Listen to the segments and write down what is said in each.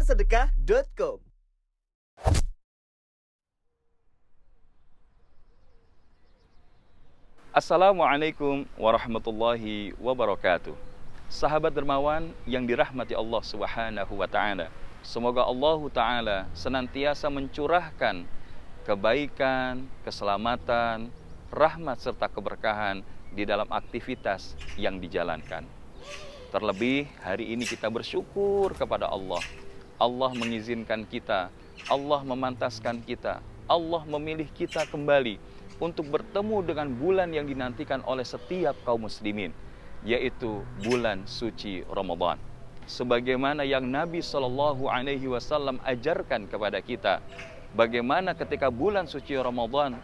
dasarsedekah.com. Assalamualaikum warahmatullahi wabarakatuh. Sahabat dermawan yang dirahmati Allah Subhanahu wa taala. Semoga Allah taala senantiasa mencurahkan kebaikan, keselamatan, rahmat serta keberkahan di dalam aktivitas yang dijalankan. Terlebih hari ini kita bersyukur kepada Allah. Allah mengizinkan kita, Allah memantaskan kita, Allah memilih kita kembali untuk bertemu dengan bulan yang dinantikan oleh setiap kaum muslimin, yaitu bulan suci Ramadan. Sebagaimana yang Nabi SAW ajarkan kepada kita, bagaimana ketika bulan suci Ramadan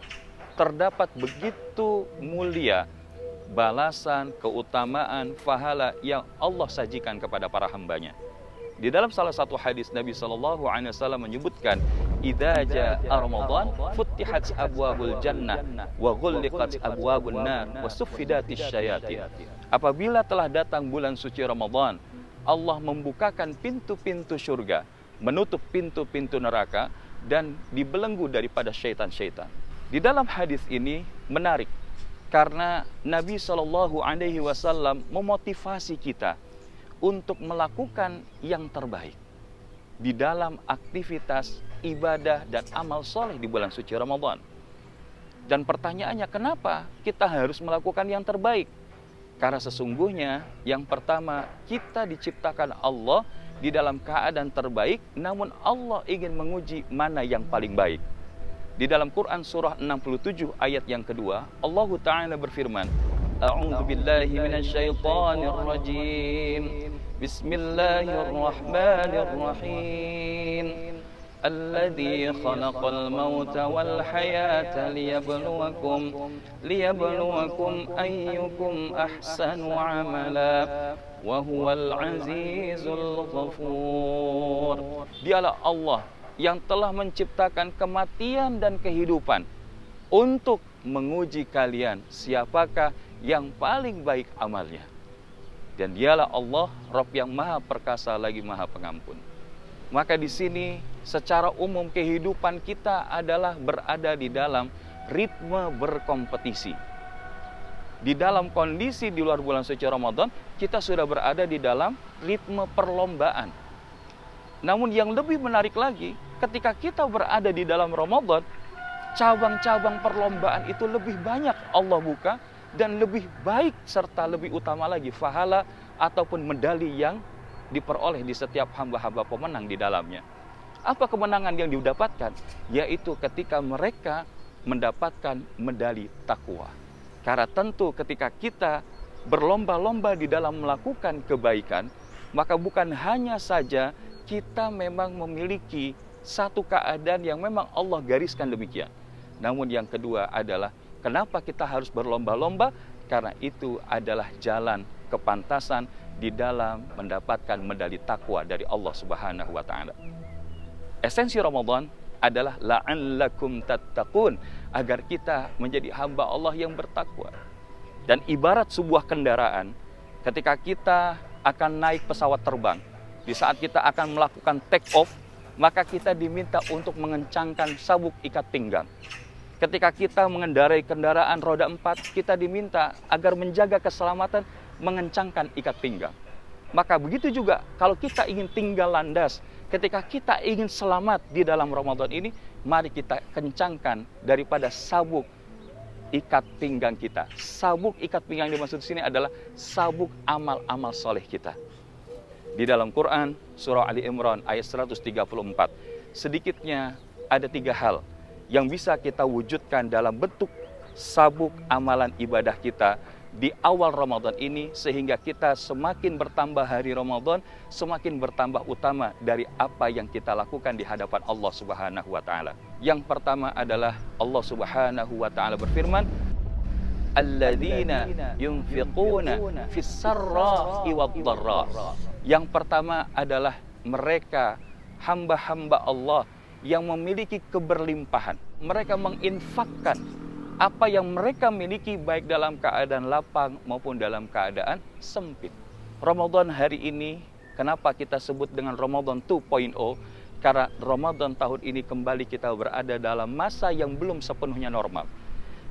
terdapat begitu mulia balasan, keutamaan, pahala yang Allah sajikan kepada para hambanya. Di dalam salah satu hadis Nabi SAW menyebutkan, "Idza jaa Ramadan futtihat abwabul jannah wa ghulliqat abwabun nar wa suffidatisy syayatin." Apabila telah datang bulan suci Ramadan, Allah membukakan pintu-pintu surga, menutup pintu-pintu neraka, dan dibelenggu daripada syaitan-syaitan. Di dalam hadis ini menarik karena Nabi SAW memotivasi kita untuk melakukan yang terbaik di dalam aktivitas ibadah dan amal soleh di bulan suci Ramadan. Dan pertanyaannya, kenapa kita harus melakukan yang terbaik? Karena sesungguhnya yang pertama, kita diciptakan Allah di dalam keadaan terbaik, namun Allah ingin menguji mana yang paling baik. Di dalam Quran surah 67 ayat yang kedua, Allah Ta'ala berfirman, "A'udzu billahi minasyaitonir rajim. Bismillahirrahmanirrahim. Alladzi khalaqal mauta wal hayata liyabluwakum ayyukum ahsanu amala wa huwal azizul ghafur." Dialah Allah yang telah menciptakan kematian dan kehidupan untuk menguji kalian siapakah yang paling baik amalnya. Dan dialah Allah, Rabb yang maha perkasa lagi maha pengampun. Maka di sini secara umum kehidupan kita adalah berada di dalam ritme berkompetisi. Di dalam kondisi di luar bulan suci Ramadan, kita sudah berada di dalam ritme perlombaan. Namun yang lebih menarik lagi, ketika kita berada di dalam Ramadan, cabang-cabang perlombaan itu lebih banyak Allah buka, dan lebih baik serta lebih utama lagi pahala ataupun medali yang diperoleh di setiap hamba-hamba pemenang di dalamnya. Apa kemenangan yang didapatkan? Yaitu ketika mereka mendapatkan medali takwa. Karena tentu ketika kita berlomba-lomba di dalam melakukan kebaikan, maka bukan hanya saja kita memang memiliki satu keadaan yang memang Allah gariskan demikian. Namun yang kedua adalah kenapa kita harus berlomba-lomba? Karena itu adalah jalan kepantasan di dalam mendapatkan medali takwa dari Allah Subhanahu wa taala. Esensi Ramadan adalah la'allakum tattaqun, agar kita menjadi hamba Allah yang bertakwa. Dan ibarat sebuah kendaraan, ketika kita akan naik pesawat terbang, di saat kita akan melakukan take off, maka kita diminta untuk mengencangkan sabuk ikat pinggang. Ketika kita mengendarai kendaraan roda 4, kita diminta agar menjaga keselamatan, mengencangkan ikat pinggang. Maka begitu juga kalau kita ingin tinggal landas, ketika kita ingin selamat di dalam Ramadan ini, mari kita kencangkan daripada sabuk ikat pinggang kita. Sabuk ikat pinggang yang dimaksud di sini adalah sabuk amal-amal soleh kita. Di dalam Quran, surah Ali Imran ayat 134, sedikitnya ada 3 hal yang bisa kita wujudkan dalam bentuk sabuk amalan ibadah kita di awal Ramadan ini, sehingga kita semakin bertambah hari Ramadan, semakin bertambah utama dari apa yang kita lakukan di hadapan Allah Subhanahu wa taala. Yang pertama adalah Allah Subhanahu wa taala berfirman, "Alladzina yunfiquna fis sarra'i wad dharra." Yang pertama adalah mereka hamba-hamba Allah yang memiliki keberlimpahan. Mereka menginfakkan apa yang mereka miliki baik dalam keadaan lapang maupun dalam keadaan sempit. Ramadan hari ini Kenapa kita sebut dengan Ramadan 2.0? Karena Ramadan tahun ini kembali kita berada dalam masa yang belum sepenuhnya normal.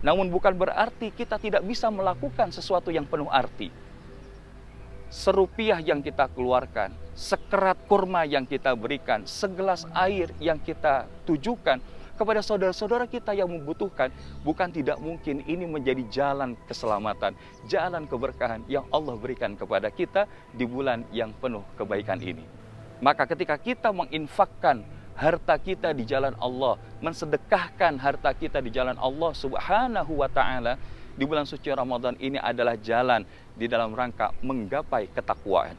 Namun bukan berarti kita tidak bisa melakukan sesuatu yang penuh arti. Serupiah yang kita keluarkan, sekerat kurma yang kita berikan, segelas air yang kita tujukan kepada saudara-saudara kita yang membutuhkan, bukan tidak mungkin ini menjadi jalan keselamatan, jalan keberkahan yang Allah berikan kepada kita di bulan yang penuh kebaikan ini. Maka ketika kita menginfakkan harta kita di jalan Allah, mensedekahkan harta kita di jalan Allah Subhanahu wa ta'ala, di bulan suci Ramadan ini adalah jalan di dalam rangka menggapai ketakwaan.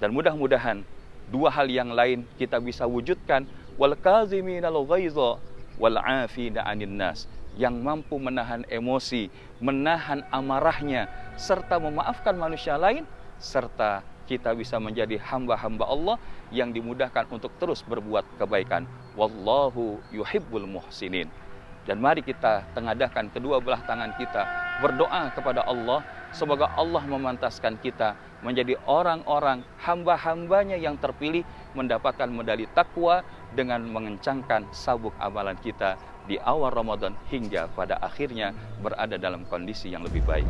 Dan mudah-mudahan dua hal yang lain kita bisa wujudkan, wal kaziminal ghaiza wal 'afina 'anil nas, yang mampu menahan emosi, menahan amarahnya, serta memaafkan manusia lain, serta kita bisa menjadi hamba-hamba Allah yang dimudahkan untuk terus berbuat kebaikan. Wallahu yuhibbul muhsinin. Dan mari kita tengadahkan kedua belah tangan kita, berdoa kepada Allah, semoga Allah memantaskan kita menjadi orang-orang hamba-hambanya yang terpilih, mendapatkan medali takwa dengan mengencangkan sabuk amalan kita di awal Ramadan hingga pada akhirnya berada dalam kondisi yang lebih baik.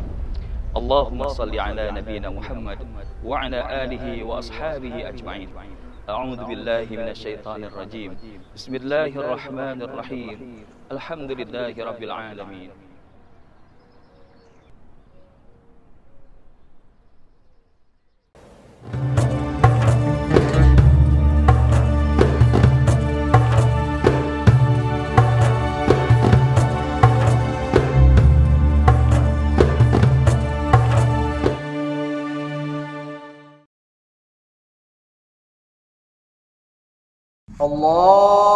Allahumma salli ala nabiyyina Muhammad wa ala alihi wa ashabihi ajma'in. A'udzu billahi minasyaitonir rajim. Bismillahirrahmanirrahim. Alhamdulillahi rabbil alamin. Allahu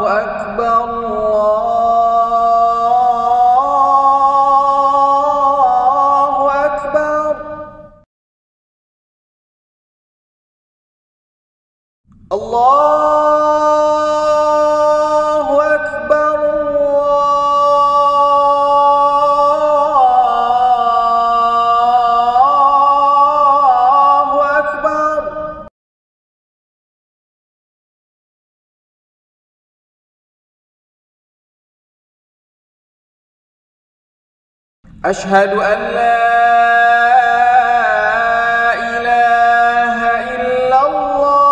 Akbar, Allahu Akbar, Allahu Akbar, Allahu Akbar. أشهد أن لا إله إلا الله.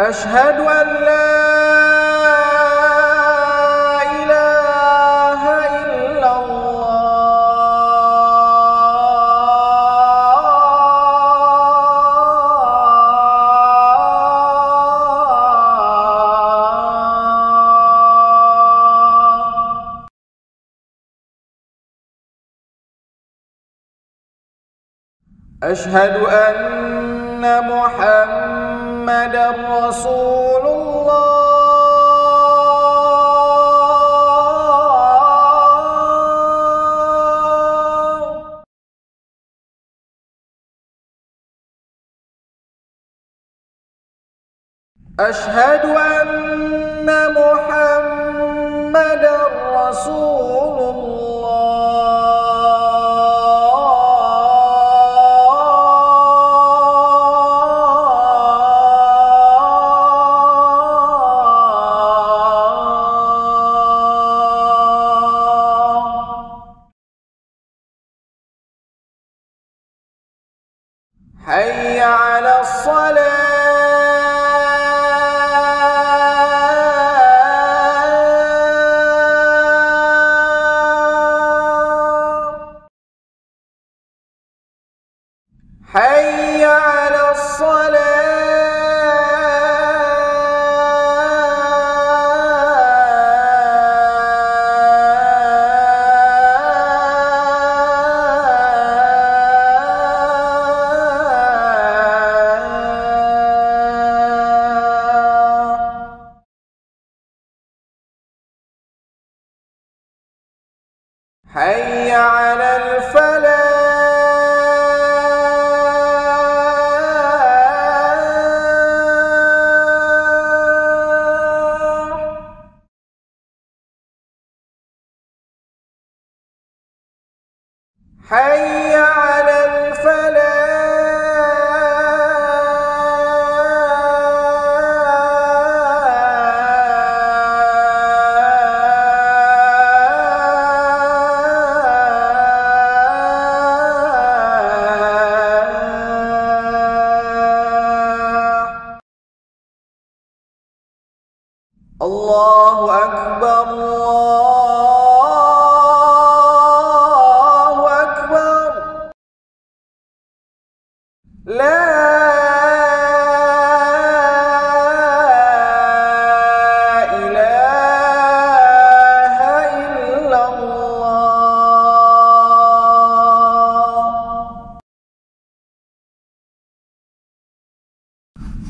أشهد أن لا إله إلا الله. أشهد أن محمدًا رسول الله. أشهد أن محمدًا رسول الله. حي على الصلاة. حي على الصلاة. حي على الفلاح. Allahu Akbar, Allahu Akbar. La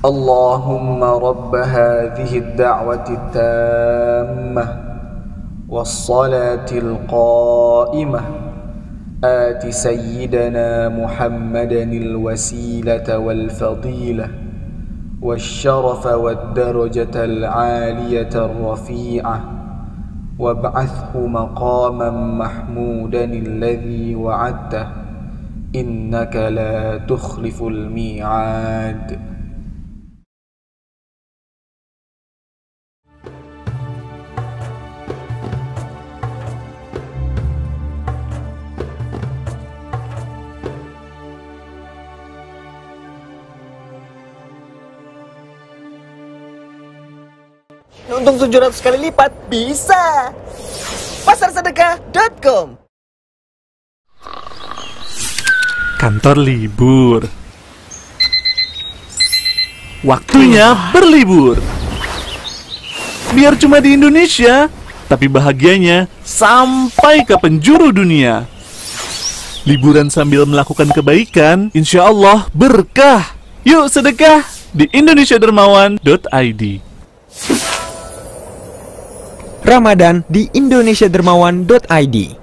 اللهم رب هذه الدعوة التامة والصلاة القائمة آت سيدنا محمدا الوسيلة والفضيلة والشرف والدرجة العالية الرفيعة وابعثه مقاما محمودا الذي وعدته إنك لا تخلف الميعاد. Untung 700 kali lipat bisa. Pasarsedekah.com. Kantor libur. Waktunya berlibur. Biar cuma di Indonesia, tapi bahagianya sampai ke penjuru dunia. Liburan sambil melakukan kebaikan, insya Allah berkah. Yuk sedekah di indonesiadermawan.id. Ramadan di indonesiadermawan.id.